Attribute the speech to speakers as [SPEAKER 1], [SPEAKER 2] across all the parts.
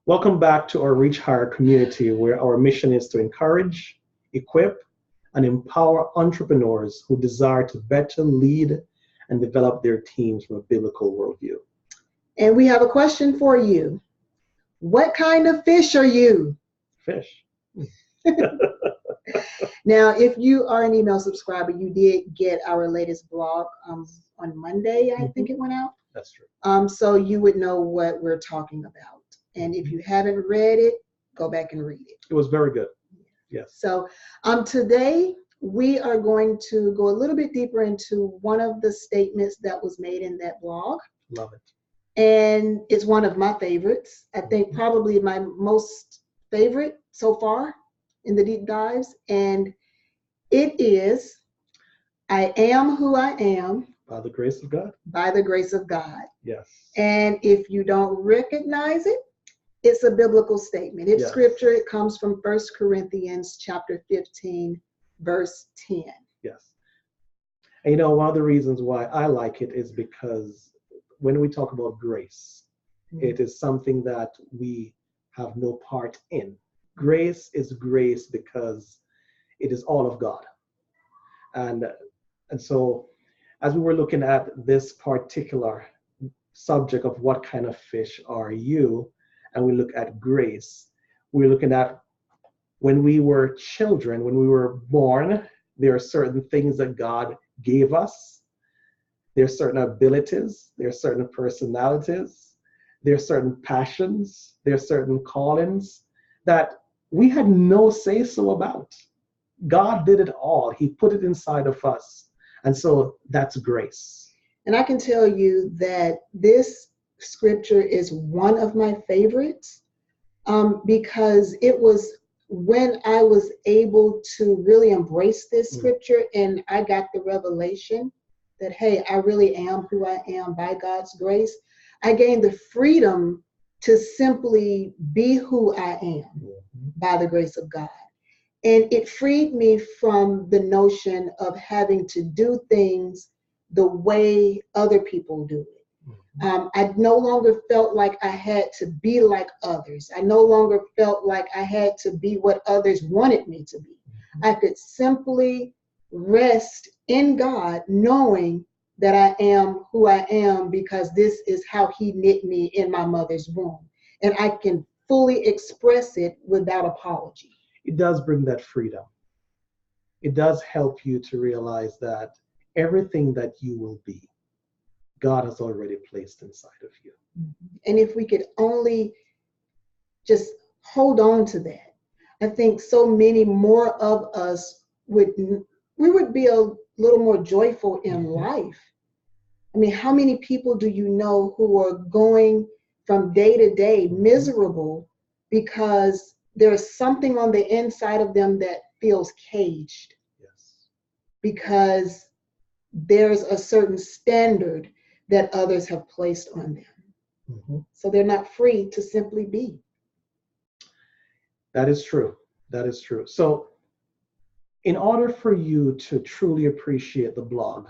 [SPEAKER 1] Welcome back to our Reach Higher community, where our mission is to encourage, equip, and empower entrepreneurs who desire to better lead and develop their teams from a biblical worldview.
[SPEAKER 2] And we have a question for you. What kind of fish are you?
[SPEAKER 1] Fish.
[SPEAKER 2] Now, if you are an email subscriber, you did get our latest blog on Monday, I think it went out.
[SPEAKER 1] That's true.
[SPEAKER 2] So you would know what we're talking about. And if you haven't read it, go back and read it.
[SPEAKER 1] It was very good. Yes.
[SPEAKER 2] So today we are going to go a little bit deeper into one of the statements that was made in that blog.
[SPEAKER 1] Love it.
[SPEAKER 2] And it's one of my favorites. I think probably my most favorite so far in the deep dives. And it is, I am who I am.
[SPEAKER 1] By the grace of God.
[SPEAKER 2] By the grace of God.
[SPEAKER 1] Yes.
[SPEAKER 2] And if you don't recognize it, it's a biblical statement. It's scripture. It comes from 1 Corinthians chapter 15, verse 10.
[SPEAKER 1] Yes. And you know, one of the reasons why I like it is because when we talk about grace, it is something that we have no part in. Grace is grace because it is all of God. And so as we were looking at this particular subject of what kind of fish are you, and we look at grace, we're looking at when we were children, when we were born, there are certain things that God gave us. There are certain abilities, there are certain personalities, there are certain passions, there are certain callings that we had no say-so about. God did it all. He put it inside of us. And so that's grace.
[SPEAKER 2] And I can tell you that this scripture is one of my favorites because it was when I was able to really embrace this scripture and I got the revelation that, hey, I really am who I am by God's grace. I gained the freedom to simply be who I am by the grace of God. And it freed me from the notion of having to do things the way other people do it. I no longer felt like I had to be like others. I no longer felt like I had to be what others wanted me to be. I could simply rest in God, knowing that I am who I am because this is how He knit me in my mother's womb. And I can fully express it without apology.
[SPEAKER 1] It does bring that freedom. It does help you to realize that everything that you will be, God has already placed inside of you.
[SPEAKER 2] And if we could only just hold on to that, I think so many more of us would be a little more joyful in life. I mean, how many people do you know who are going from day to day miserable because there's something on the inside of them that feels caged?
[SPEAKER 1] Yes.
[SPEAKER 2] Because there's a certain standard that others have placed on them. So they're not free to simply be.
[SPEAKER 1] That is true. That is true. So in order for you to truly appreciate the blog,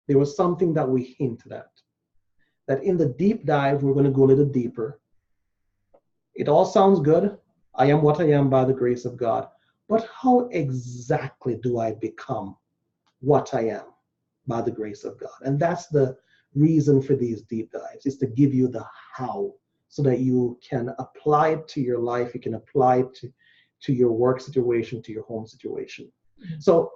[SPEAKER 1] there was something that we hinted at. That in the deep dive, we're going to go a little deeper. It all sounds good. I am what I am by the grace of God. But how exactly do I become what I am by the grace of God? And that's the reason for these deep dives, is to give you the how so that you can apply it to your life. You can apply it to your work situation, to your home situation. So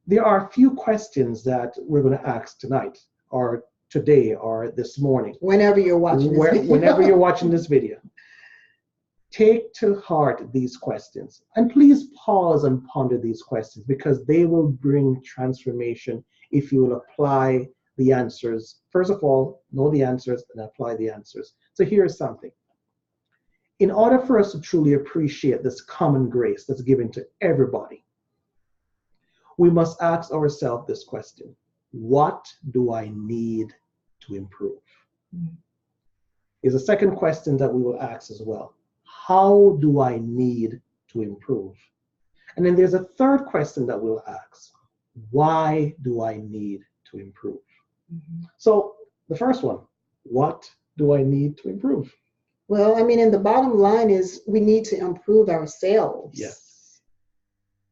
[SPEAKER 1] there are a few questions that we're going to ask tonight or today or this morning.
[SPEAKER 2] Whenever you're watching this video.
[SPEAKER 1] Whenever you're watching this video. Take to heart these questions and please pause and ponder these questions because they will bring transformation if you will apply the answers. First of all, know the answers and apply the answers. So here's something. In order for us to truly appreciate this common grace that's given to everybody, we must ask ourselves this question: what do I need to improve? Is a second question that we will ask as well. How do I need to improve? And then there's a third question that we'll ask. Why do I need to improve? So the first one, what do I need to improve?
[SPEAKER 2] Well, I mean, and the bottom line is we need to improve ourselves.
[SPEAKER 1] Yes.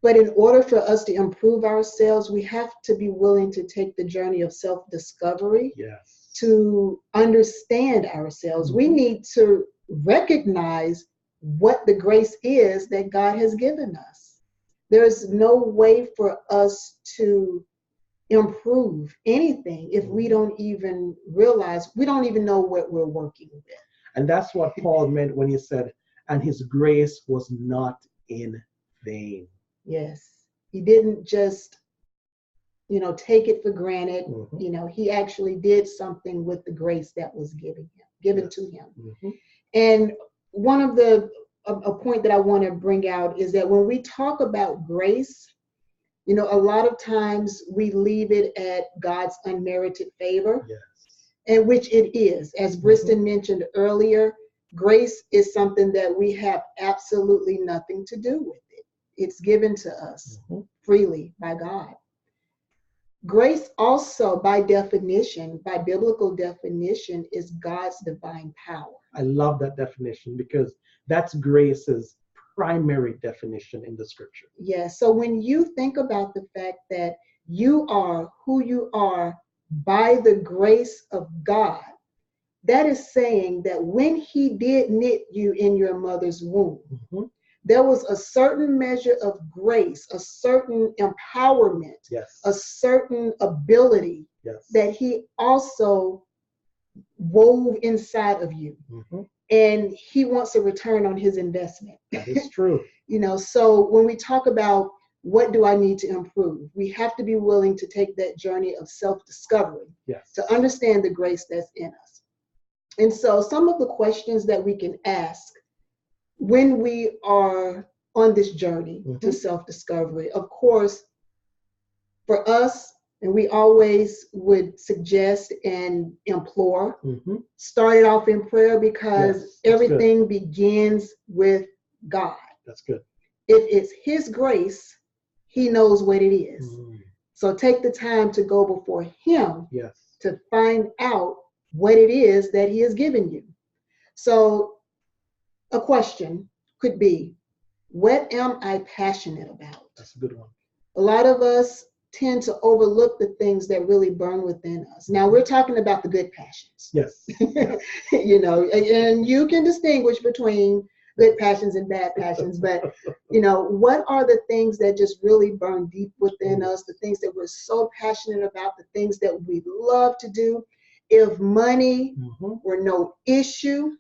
[SPEAKER 2] But in order for us to improve ourselves, we have to be willing to take the journey of self-discovery
[SPEAKER 1] Yes.
[SPEAKER 2] to understand ourselves. We need to recognize what the grace is that God has given us. There's no way for us to improve anything if we don't even realize, we don't even know what we're working with.
[SPEAKER 1] And that's what Paul meant when he said, and his grace was not in vain.
[SPEAKER 2] Yes. He didn't just, take it for granted. He actually did something with the grace that was given to him. And one of a point that I want to bring out is that when we talk about grace, a lot of times we leave it at God's unmerited favor, and which it is. As Briston mentioned earlier, grace is something that we have absolutely nothing to do with it. It's given to us freely by God. Grace also, by definition, by biblical definition, is God's divine power.
[SPEAKER 1] I love that definition because that's grace's primary definition in the scripture.
[SPEAKER 2] Yes. So when you think about the fact that you are who you are by the grace of God, that is saying that when he did knit you in your mother's womb, there was a certain measure of grace, a certain empowerment, a certain ability that he also wove inside of you. And he wants a return on his investment.
[SPEAKER 1] That is true.
[SPEAKER 2] So when we talk about what do I need to improve, we have to be willing to take that journey of self-discovery to understand the grace that's in us. And so some of the questions that we can ask when we are on this journey to self-discovery, of course, for us, and we always would suggest and implore, start it off in prayer because everything begins with God.
[SPEAKER 1] That's good.
[SPEAKER 2] If it's his grace, he knows what it is. So take the time to go before him to find out what it is that he has given you. So a question could be, what am I passionate about?
[SPEAKER 1] That's a good one.
[SPEAKER 2] A lot of us tend to overlook the things that really burn within us. Now we're talking about the good passions.
[SPEAKER 1] Yes.
[SPEAKER 2] And you can distinguish between good passions and bad passions, but what are the things that just really burn deep within us, the things that we're so passionate about, the things that we love to do? If money were no issue,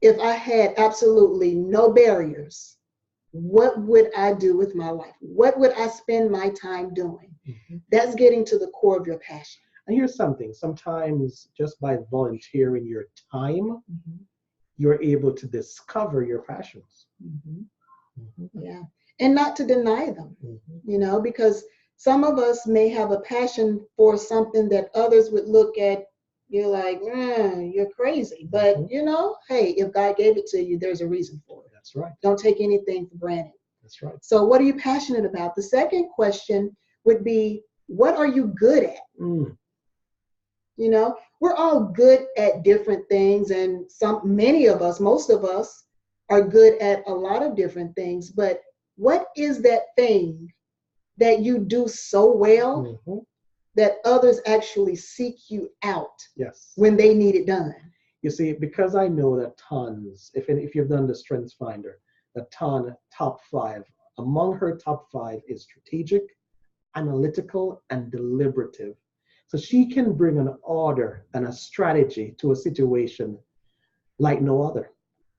[SPEAKER 2] if I had absolutely no barriers, what would I do with my life? What would I spend my time doing? That's getting to the core of your passion.
[SPEAKER 1] And here's something, sometimes just by volunteering your time, you're able to discover your passions.
[SPEAKER 2] Yeah, and not to deny them, because some of us may have a passion for something that others would look at you like, you're crazy. But, hey, if God gave it to you, there's a reason for it.
[SPEAKER 1] That's right.
[SPEAKER 2] Don't take anything for granted.
[SPEAKER 1] That's right.
[SPEAKER 2] So what are you passionate about? The second question would be, what are you good at? We're all good at different things, and many of us, most of us, are good at a lot of different things. But what is that thing that you do so well that others actually seek you out when they need it done?
[SPEAKER 1] You see, because I know that tons, if you've done the Strengths Finder, the top 5, among her top 5 is strategic, analytical, and deliberative. So she can bring an order and a strategy to a situation like no other.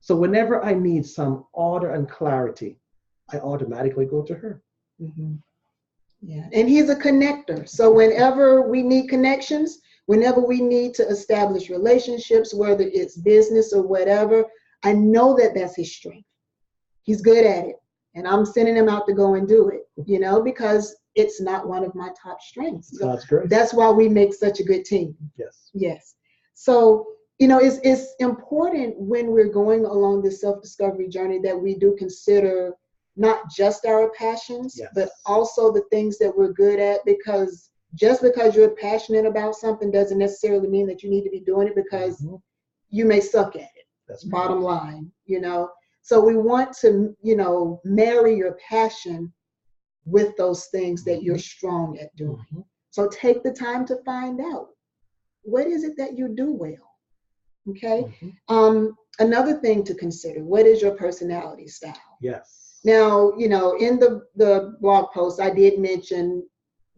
[SPEAKER 1] So whenever I need some order and clarity, I automatically go to her.
[SPEAKER 2] Yeah, and he's a connector. So whenever we need connections, whenever we need to establish relationships, whether it's business or whatever, I know that that's his strength. He's good at it. And I'm sending him out to go and do it, because it's not one of my top strengths.
[SPEAKER 1] God's grace.
[SPEAKER 2] That's why we make such a good team. Yes. So, it's important when we're going along this self-discovery journey that we do consider not just our passions, but also the things that we're good at, because just because you're passionate about something doesn't necessarily mean that you need to be doing it, because you may suck at it.
[SPEAKER 1] That's
[SPEAKER 2] bottom
[SPEAKER 1] correct.
[SPEAKER 2] line, you know. So we want to, you know, marry your passion with those things that you're strong at doing.
[SPEAKER 1] Mhm.
[SPEAKER 2] So take the time to find out, what is it that you do well? Okay.
[SPEAKER 1] Mhm.
[SPEAKER 2] Another thing to consider, what is your personality style?
[SPEAKER 1] Yes.
[SPEAKER 2] Now, you know, in the blog post, I did mention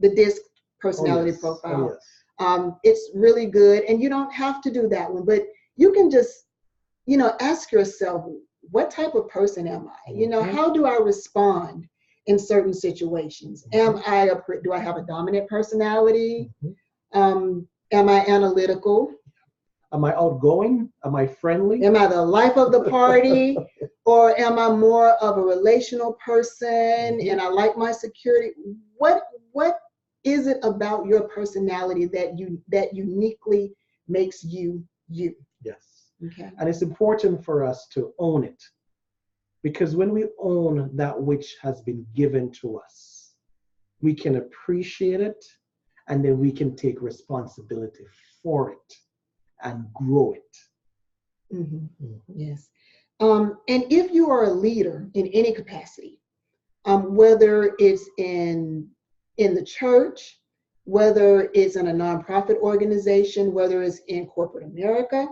[SPEAKER 2] the DISC
[SPEAKER 1] Oh
[SPEAKER 2] personality
[SPEAKER 1] yes. Oh
[SPEAKER 2] profile.
[SPEAKER 1] yes.
[SPEAKER 2] It's really good, and you don't have to do that one, but you can just, you know, ask yourself, what type of person am I? You know,
[SPEAKER 1] Mhm.
[SPEAKER 2] how do I respond in certain situations? Do I have a dominant personality?
[SPEAKER 1] Mhm.
[SPEAKER 2] Am I analytical?
[SPEAKER 1] Am I outgoing? Am I friendly?
[SPEAKER 2] Am I the life of the party? Or am I more of a relational person
[SPEAKER 1] Mhm.
[SPEAKER 2] and I like my security? What is it about your personality that uniquely makes you you?
[SPEAKER 1] Yes.
[SPEAKER 2] Okay.
[SPEAKER 1] And it's important for us to own it, because when we own that which has been given to us, we can appreciate it, and then we can take responsibility for it and grow it.
[SPEAKER 2] Mm-hmm.
[SPEAKER 1] Mhm.
[SPEAKER 2] Yes. And if you are a leader in any capacity, whether it's in the church, whether it's in a nonprofit organization, whether it's in corporate America,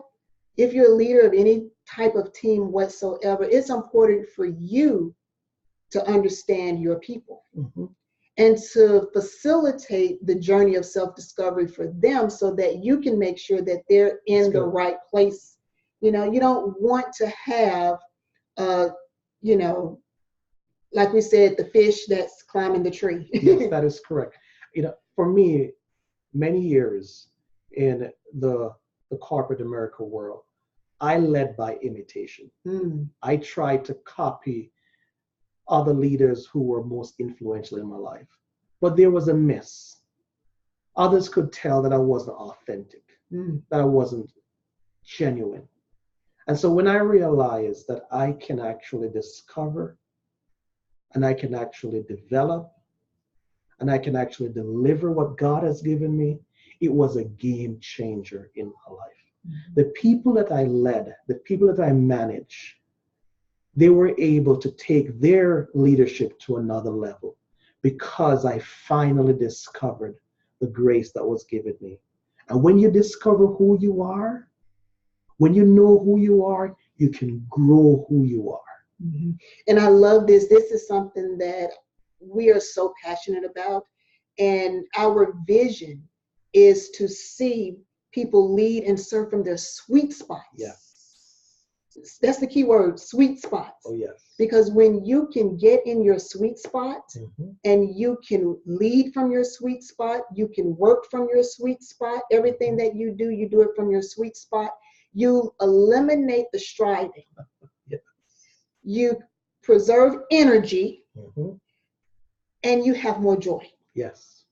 [SPEAKER 2] if you're a leader of any type of team whatsoever, it's important for you to understand your people
[SPEAKER 1] Mhm.
[SPEAKER 2] and to facilitate the journey of self-discovery for them so that you can make sure that they're
[SPEAKER 1] That's
[SPEAKER 2] in the
[SPEAKER 1] good.
[SPEAKER 2] right place. You know, you don't want to have, uh, you know, like we said, the fish that's climbing the tree.
[SPEAKER 1] Yes, that is correct. For me, many years in the corporate America world, I led by imitation.
[SPEAKER 2] Mm,
[SPEAKER 1] I tried to copy other leaders who were most influential in my life, but there was a miss. Others could tell that I wasn't authentic,
[SPEAKER 2] mm,
[SPEAKER 1] that I wasn't genuine. And so when I realized that I can actually discover and I can actually develop and I can actually deliver what God has given me, it was a game changer in my life.
[SPEAKER 2] mm,
[SPEAKER 1] The people that I led, the people that I managed, they were able to take their leadership to another level because I finally discovered the grace that was given me. And when you discover who you are, when you know who you are, you can grow who you are.
[SPEAKER 2] mhm. And I love this. This is something that we are so passionate about. And our vision is to see people lead and serve from their sweet spots.
[SPEAKER 1] Yes.
[SPEAKER 2] That's the key word, sweet spots.
[SPEAKER 1] Oh, yes.
[SPEAKER 2] Because when you can get in your sweet spot
[SPEAKER 1] Mhm.
[SPEAKER 2] and you can lead from your sweet spot, you can work from your sweet spot, everything that you do it from your sweet spot. You eliminate the striving,
[SPEAKER 1] Yes.
[SPEAKER 2] you preserve energy,
[SPEAKER 1] Mhm.
[SPEAKER 2] and you have more joy.
[SPEAKER 1] Yes.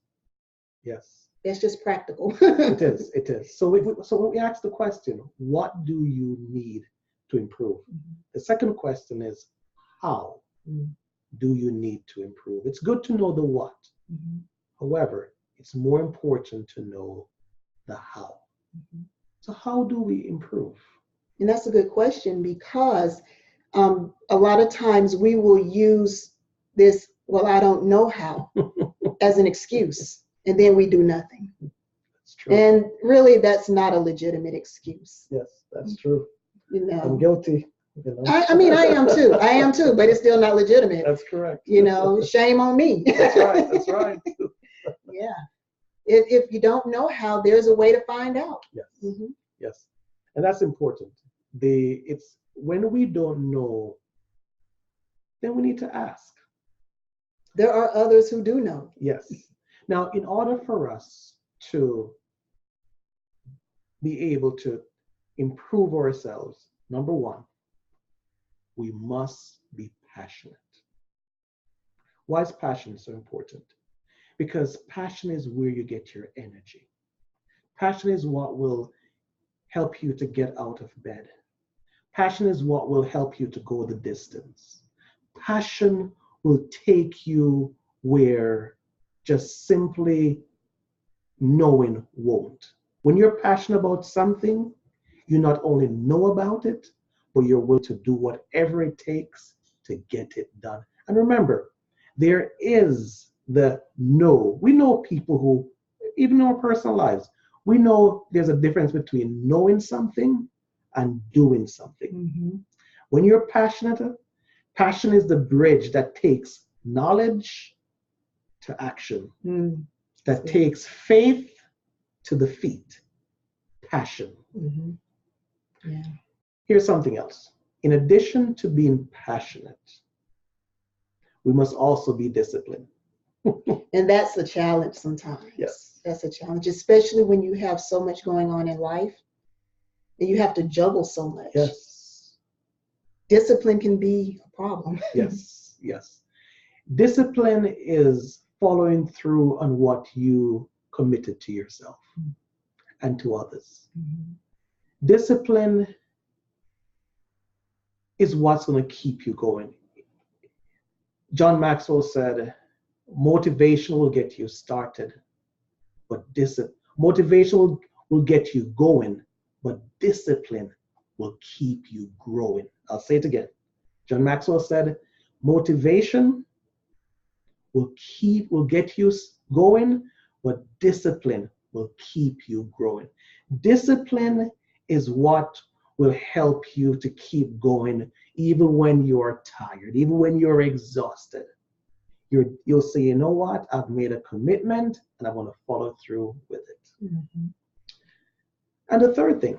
[SPEAKER 1] Yes.
[SPEAKER 2] That's just practical.
[SPEAKER 1] It is. It is. So when we ask the question, what do you need to improve? The second question is, how
[SPEAKER 2] Mhm.
[SPEAKER 1] do you need to improve? It's good to know the what.
[SPEAKER 2] Mhm.
[SPEAKER 1] However, it's more important to know the how.
[SPEAKER 2] Mhm.
[SPEAKER 1] So how do we improve?
[SPEAKER 2] And that's a good question because a lot of times we will use this, well, I don't know how, as an excuse, and then we do nothing.
[SPEAKER 1] It's true.
[SPEAKER 2] And really, that's not a legitimate excuse.
[SPEAKER 1] Yes, that's true.
[SPEAKER 2] You
[SPEAKER 1] I'm
[SPEAKER 2] know,
[SPEAKER 1] guilty.
[SPEAKER 2] I mean, I am too. I am too, but it's still not legitimate.
[SPEAKER 1] That's correct.
[SPEAKER 2] You know, shame on me.
[SPEAKER 1] That's right. That's right.
[SPEAKER 2] Yeah. If you don't know how, there's a way to find out.
[SPEAKER 1] Yes.
[SPEAKER 2] Mhm.
[SPEAKER 1] Yes. And that's important. It's when we don't know, then we need to ask.
[SPEAKER 2] There are others who do know.
[SPEAKER 1] Yes. Now, in order for us to be able to improve ourselves, number one, we must be passionate. Why is passion so important? Because passion is where you get your energy. Passion is what will help you to get out of bed. Passion is what will help you to go the distance. Passion will take you where just simply knowing won't. When you're passionate about something, you not only know about it, but you're willing to do whatever it takes to get it done. And remember, there is the no. We know people who, even in our personal lives, we know there's a difference between knowing something and doing something.
[SPEAKER 2] Mm-hmm.
[SPEAKER 1] When you're passionate, passion is the bridge that takes knowledge to action, that takes faith to the feet. Passion.
[SPEAKER 2] Mm-hmm. Yeah.
[SPEAKER 1] Here's something else. In addition to being passionate, we must also be disciplined.
[SPEAKER 2] And that's a challenge sometimes.
[SPEAKER 1] Yes.
[SPEAKER 2] That's a challenge, especially when you have so much going on in life and you have to juggle so much.
[SPEAKER 1] Yes.
[SPEAKER 2] Discipline can be a problem.
[SPEAKER 1] Yes. Yes. Discipline is following through on what you committed to yourself and to others.
[SPEAKER 2] Mm-hmm.
[SPEAKER 1] Discipline is what's going to keep you going. John Maxwell said, motivation will get you started, but motivation will get you going, but discipline will keep you growing. I'll say it again. John Maxwell said, motivation will get you going, but discipline will keep you growing. Discipline is what will help you to keep going even when you're tired, even when you're exhausted. You'll say, you know what, I've made a commitment and I want to follow through with it.
[SPEAKER 2] Mm-hmm.
[SPEAKER 1] And the third thing,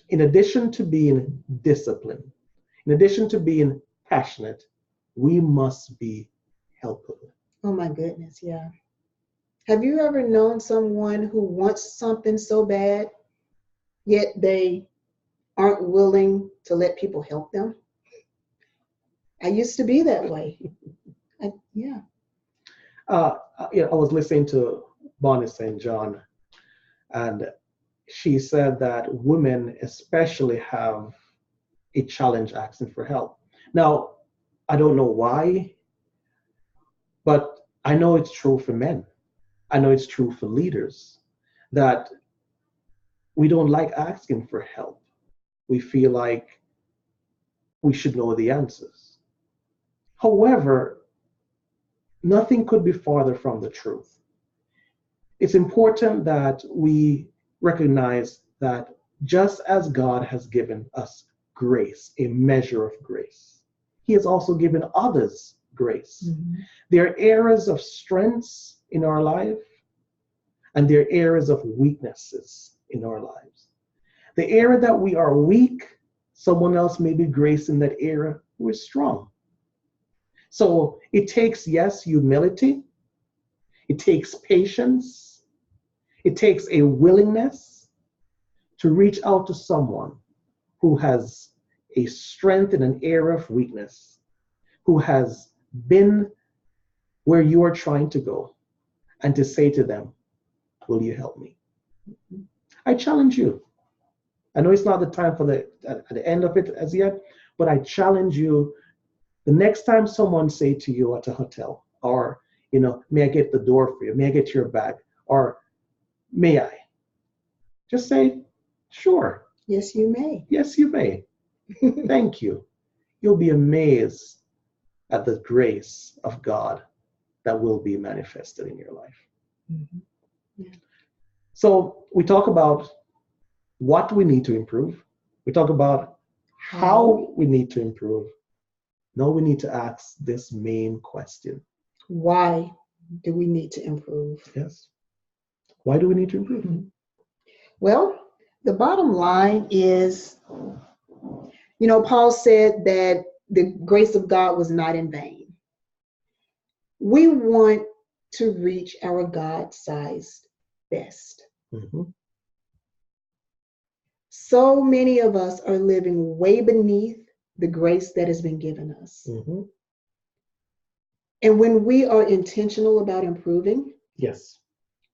[SPEAKER 1] in addition to being disciplined, in addition to being passionate, we must be helpful.
[SPEAKER 2] Oh my goodness, yeah. Have you ever known someone who wants something so bad, yet they aren't willing to let people help them? I used to be that way. Yeah.
[SPEAKER 1] I was listening to Bonnie St. John, and she said that women especially have a challenge asking for help. Now, I don't know why, but I know it's true for men. I know it's true for leaders that we don't like asking for help. We feel like we should know the answers. However, nothing could be farther from the truth. It's important that we recognize that just as God has given us grace, a measure of grace, He has also given others grace.
[SPEAKER 2] Mm-hmm.
[SPEAKER 1] There are areas of strengths in our life, and there are areas of weaknesses in our lives. The area that we are weak, someone else may be grace in that area who is strong. So it takes, yes, humility. It takes patience. It takes a willingness to reach out to someone who has a strength in an area of weakness, who has been where you are trying to go, and to say to them, will you help me? I challenge you. I know it's not the time for at the end of it as yet, but I challenge you. The next time someone say to you at a hotel, or, may I get the door for you? May I get your bag? Or may I? Just say, sure.
[SPEAKER 2] Yes, you may.
[SPEAKER 1] Yes, you may. Thank you. You'll be amazed at the grace of God that will be manifested in your life.
[SPEAKER 2] Mm-hmm. Yeah.
[SPEAKER 1] So we talk about what we need to improve. We talk about how we need to improve. Now we need to ask this main question.
[SPEAKER 2] Why do we need to improve?
[SPEAKER 1] Yes. Why do we need to improve?
[SPEAKER 2] Mm-hmm. Well, the bottom line is, Paul said that the grace of God was not in vain. We want to reach our God-sized best.
[SPEAKER 1] Mm-hmm.
[SPEAKER 2] So many of us are living way beneath the grace that has been given us.
[SPEAKER 1] Mm-hmm.
[SPEAKER 2] And when we are intentional about improving,
[SPEAKER 1] yes,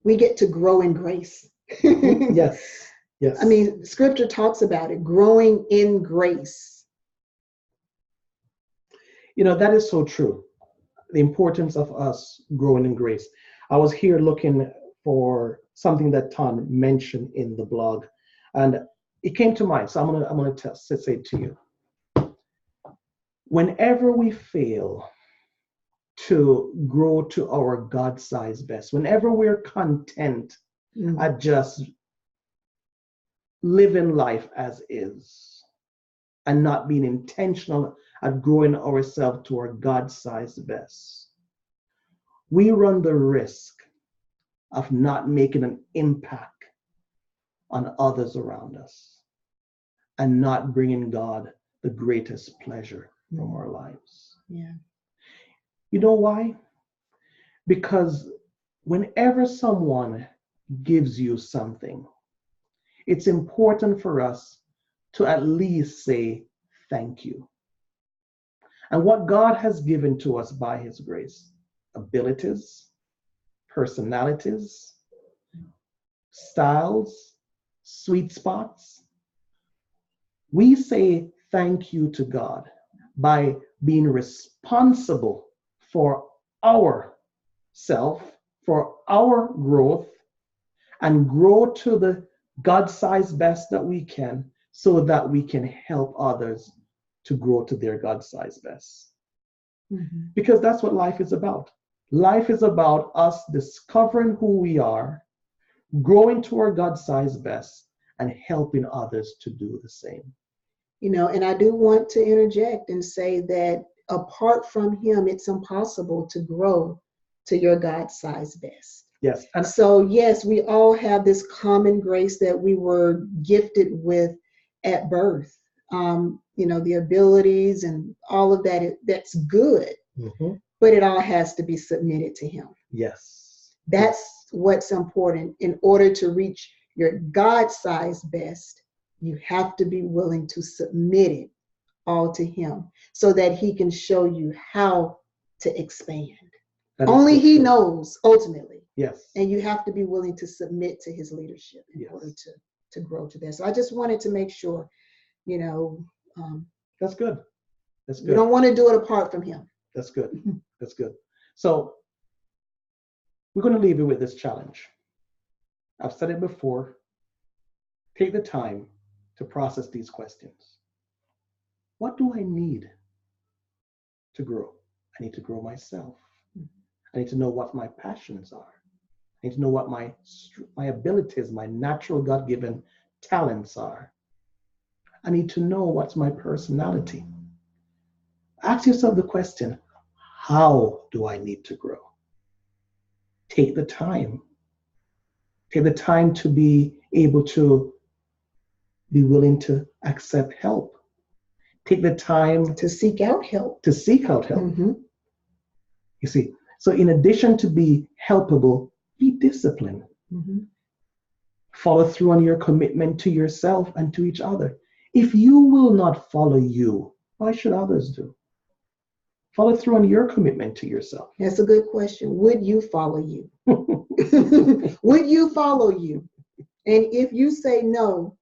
[SPEAKER 2] we get to grow in grace.
[SPEAKER 1] Yes. Yes.
[SPEAKER 2] I mean, scripture talks about it, growing in grace.
[SPEAKER 1] That is so true. The importance of us growing in grace. I was here looking for something that Ton mentioned in the blog, and It came to mind, so I'm gonna say it to you. Whenever we fail to grow to our God-sized best, whenever we're content at just living life as is and not being intentional at growing ourselves to our God-sized best, we run the risk of not making an impact on others around us and not bringing God the greatest pleasure from our lives.
[SPEAKER 2] Yeah.
[SPEAKER 1] You know why? Because whenever someone gives you something, it's important for us to at least say thank you. And what God has given to us by His grace, abilities, personalities, styles, sweet spots, we say thank you to God by being responsible for our self, for our growth, and grow to the God-sized best that we can so that we can help others to grow to their God-sized best. Because that's what life is about. Life is about us discovering who we are, growing to our God-sized best, and helping others to do the same.
[SPEAKER 2] You know, and I do want to interject and say that apart from Him, it's impossible to grow to your God-sized best.
[SPEAKER 1] Yes.
[SPEAKER 2] And so, yes, we all have this common grace that we were gifted with at birth. You know, the abilities and all of that, that's good, but it all has to be submitted to Him.
[SPEAKER 1] Yes.
[SPEAKER 2] That's what's important. In order to reach your God-sized best, you have to be willing to submit it all to Him so that He can show you how to expand. Only He knows ultimately.
[SPEAKER 1] Yes.
[SPEAKER 2] And you have to be willing to submit to His leadership in order to grow to that. So I just wanted to make sure, you know.
[SPEAKER 1] That's good. That's good.
[SPEAKER 2] You don't want to do it apart from Him.
[SPEAKER 1] That's good. That's good. So we're going to leave you with this challenge. I've said it before. Take the time to process these questions. What do I need to grow? I need to grow myself. I need to know what my passions are. I need to know what my abilities, my natural God-given talents are. I need to know what's my personality. Ask yourself the question, how do I need to grow? Take the time. Take the time to be able to be willing to accept help. Take the time
[SPEAKER 2] to seek out help.
[SPEAKER 1] To seek out help. You see, so in addition to be helpable, be disciplined. Follow through on your commitment to yourself and to each other. If you will not follow you, why should others do? Follow through on your commitment to yourself.
[SPEAKER 2] That's a good question. Would you follow you? Would you follow you? And if you say no,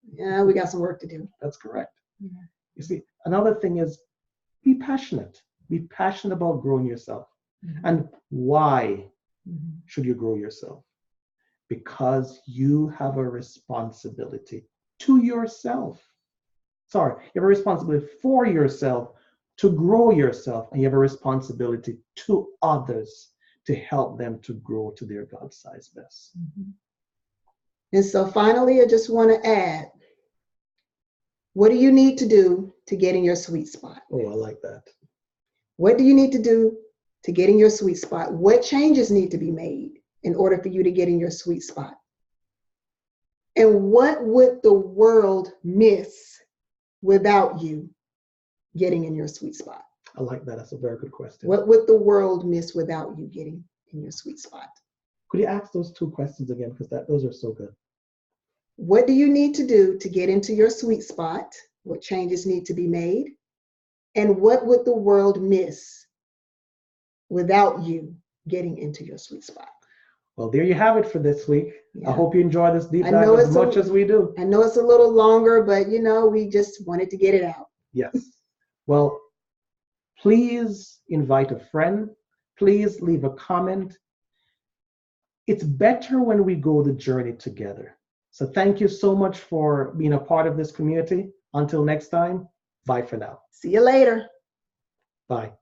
[SPEAKER 2] we got some work to do.
[SPEAKER 1] That's correct. You see, another thing is be passionate. Be passionate about growing yourself. And why should you grow yourself? Because you have a responsibility to yourself. Sorry, you have a responsibility for yourself to grow yourself, and you have a responsibility to others to help them to grow to their God-sized best.
[SPEAKER 2] And so finally, I just want to add, what do you need to do to get in your sweet spot?
[SPEAKER 1] Oh, I like that.
[SPEAKER 2] What do you need to do to get in your sweet spot? What changes need to be made in order for you to get in your sweet spot? And what would the world miss without you getting in your sweet spot?
[SPEAKER 1] I like that. That's a very good question.
[SPEAKER 2] What would the world miss without you getting in your sweet spot?
[SPEAKER 1] Could you ask those two questions again? Because those are so good.
[SPEAKER 2] What do you need to do to get into your sweet spot? What changes need to be made? And what would the world miss without you getting into your sweet spot?
[SPEAKER 1] Well, there you have it for this week.
[SPEAKER 2] Yeah.
[SPEAKER 1] I hope you enjoy this deep dive as much as we do.
[SPEAKER 2] I know it's a little longer, but we just wanted to get it out.
[SPEAKER 1] Yes. Well, please invite a friend. Please leave a comment. It's better when we go the journey together. So thank you so much for being a part of this community. Until next time, bye for now.
[SPEAKER 2] See you later.
[SPEAKER 1] Bye.